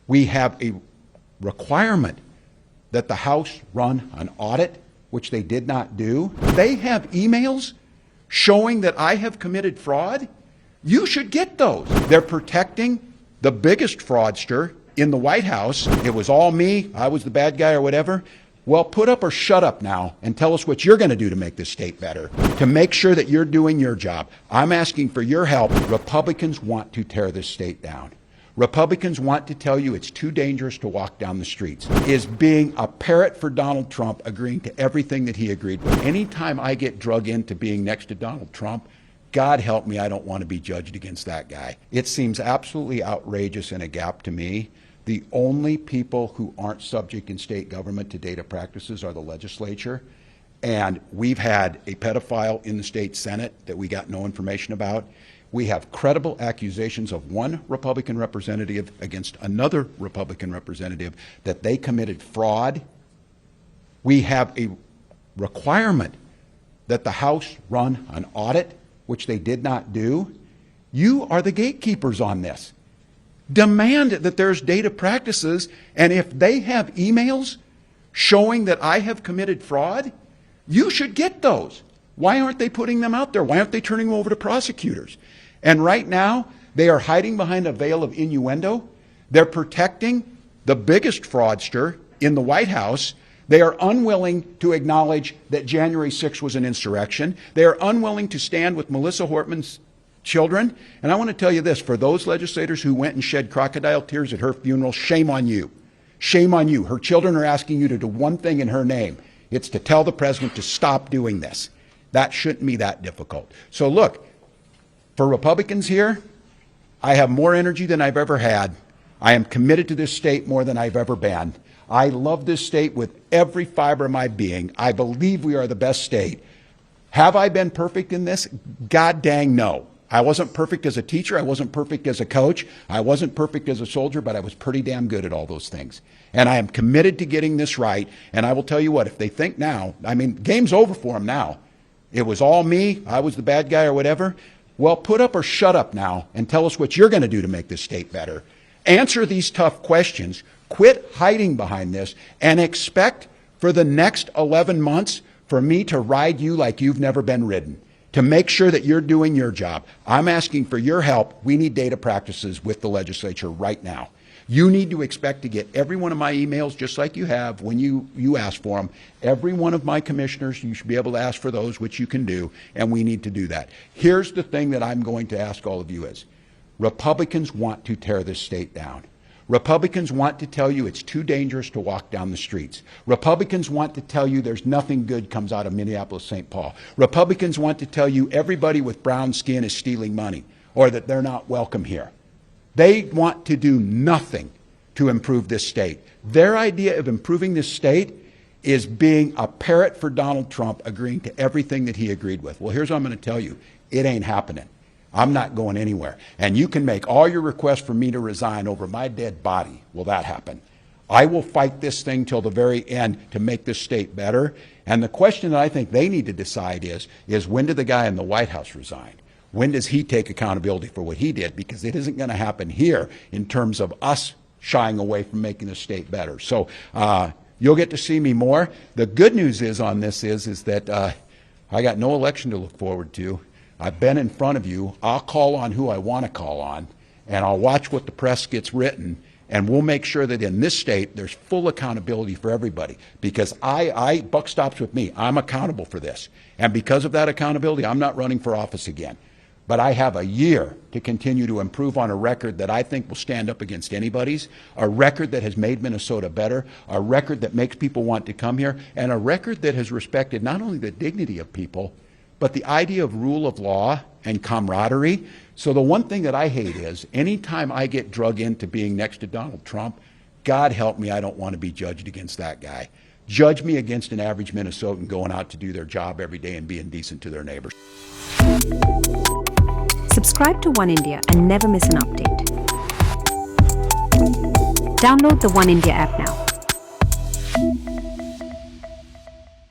We have a requirement that the House run an audit, which they did not do. They have emails showing that I have committed fraud. You should get those. They're protecting the biggest fraudster in the White House. It was all me, I was the bad guy or whatever. Well, put up or shut up now and tell us what you're going to do to make this state better, to make sure that you're doing your job. I'm asking for your help. Republicans want to tear this state down. Republicans want to tell you it's too dangerous to walk down the streets. Is being a parrot for Donald Trump, agreeing to everything that he agreed with. Anytime I get drug into being next to Donald Trump, God help me, I don't want to be judged against that guy. It seems absolutely outrageous and a gap to me. The only people who aren't subject in state government to data practices are the legislature. And we've had a pedophile in the state Senate that we got no information about. We have credible accusations of one Republican representative against another Republican representative that they committed fraud. We have a requirement that the House run an audit, which they did not do. You are the gatekeepers on this. Demand that there's data practices, and if they have emails showing that I have committed fraud, you should get those. Why aren't they putting them out there? Why aren't they turning them over to prosecutors? And right now, they are hiding behind a veil of innuendo. They're protecting the biggest fraudster in the White House. They are unwilling to acknowledge that January 6th was an insurrection. They are unwilling to stand with Melissa Hortman's children. And I want to tell you this, for those legislators who went and shed crocodile tears at her funeral, shame on you. Shame on you. Her children are asking you to do one thing in her name. It's to tell the president to stop doing this. That shouldn't be that difficult. So look, for Republicans here, I have more energy than I've ever had. I am committed to this state more than I've ever been. I love this state with every fiber of my being. I believe we are the best state. Have I been perfect in this? God dang no. I wasn't perfect as a teacher. I wasn't perfect as a coach. I wasn't perfect as a soldier, but I was pretty damn good at all those things. And I am committed to getting this right. And I will tell you what, if they think now, I mean, game's over for them now. It was all me, I was the bad guy or whatever. Well, put up or shut up now and tell us what you're going to do to make this state better. Answer these tough questions. Quit hiding behind this and expect for the next 11 months for me to ride you like you've never been ridden, to make sure that you're doing your job. I'm asking for your help. We need data practices with the legislature right now. You need to expect to get every one of my emails just like you have when you ask for them. Every one of my commissioners, you should be able to ask for those, which you can do, and we need to do that. Here's the thing that I'm going to ask all of you is, Republicans want to tear this state down. Republicans want to tell you it's too dangerous to walk down the streets. Republicans want to tell you there's nothing good comes out of Minneapolis-St. Paul. Republicans want to tell you everybody with brown skin is stealing money or that they're not welcome here. They want to do nothing to improve this state. Their idea of improving this state is being a parrot for Donald Trump, agreeing to everything that he agreed with. Well, here's what I'm going to tell you. It ain't happening. I'm not going anywhere. And you can make all your requests for me to resign over my dead body. Will that happen? I will fight this thing till the very end to make this state better. And the question that I think they need to decide is when did the guy in the White House resign? When does he take accountability for what he did? Because it isn't going to happen here in terms of us shying away from making the state better. So you'll get to see me more. The good news is on this is that I got no election to look forward to. I've been in front of you. I'll call on who I want to call on, and I'll watch what the press gets written, and we'll make sure that in this state there's full accountability for everybody, because buck stops with me. I'm accountable for this, and because of that accountability, I'm not running for office again. But I have a year to continue to improve on a record that I think will stand up against anybody's, a record that has made Minnesota better, a record that makes people want to come here, and a record that has respected not only the dignity of people, but the idea of rule of law and camaraderie. So the one thing that I hate is anytime I get drug into being next to Donald Trump, God help me, I don't want to be judged against that guy. Judge me against an average Minnesotan going out to do their job every day and being decent to their neighbors. Subscribe to One India and never miss an update. Download the One India app now.